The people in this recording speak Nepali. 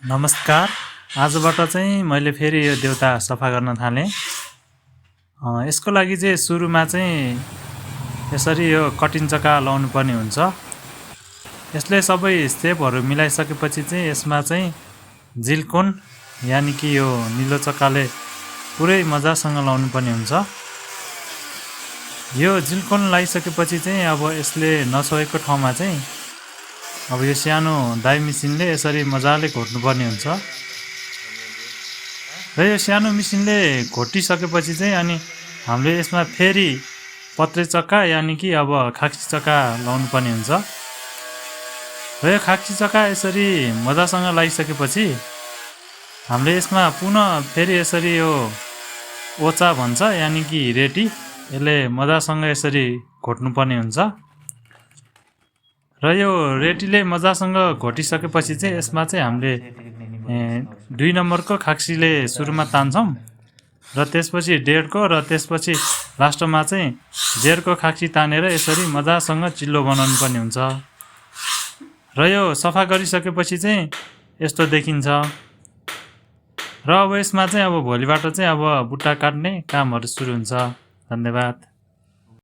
नमस्कार। आजबाट चाहिँ मैले फेरि यो देउता सफा गर्न थालेँ। यसको लागि चाहिँ सुरुमा चाहिँ यसरी यो कटिङ चक्का लाउनु पर्ने हुन्छ। यसले सबै स्टेपहरू मिलाइसकेपछि चाहिँ यसमा चाहिँ जिल्कोन यानि कि यो निलो चक्काले पुरै मजासँग लाउनु पर्ने हुन्छ। यो जिल्कोन लगाइसकेपछि चाहिँ अब यसले नछोएको ठाउँमा चाहिँ अब यो सानो दाइ मेसिनले यसरी मजाले घोट्नुपर्ने हुन्छ। र यो सानो मेसिनले घोटिसकेपछि चाहिँ अनि हामीले यसमा फेरि पत्रे चक्का यानि कि अब खाक्सी चक्का लाउनु पर्ने हुन्छ। र यो खाक्सी चक्का यसरी मजासँग लगाइसकेपछि हामीले यसमा पुनः फेरि यसरी यो ओचा भन्छ यानि कि रेटी यसले मजासँग यसरी घोट्नुपर्ने हुन्छ। र यो रेटीले मजासँग घोटिसकेपछि चाहिँ यसमा चाहिँ हामीले 2 नम्बरको खाक्सीले सुरुमा तान्छौँ र त्यसपछि 1.5 को र त्यसपछि लास्टमा चाहिँ 1.5 को खाक्सी तानेर यसरी मजासँग चिल्लो बनाउनु पर्ने हुन्छ। र यो सफा गरिसकेपछि चाहिँ यस्तो देखिन्छ। र अब यसमा चाहिँ अब भोलिबाट चाहिँ अब बुट्टा काट्ने कामहरू सुरु हुन्छ। धन्यवाद।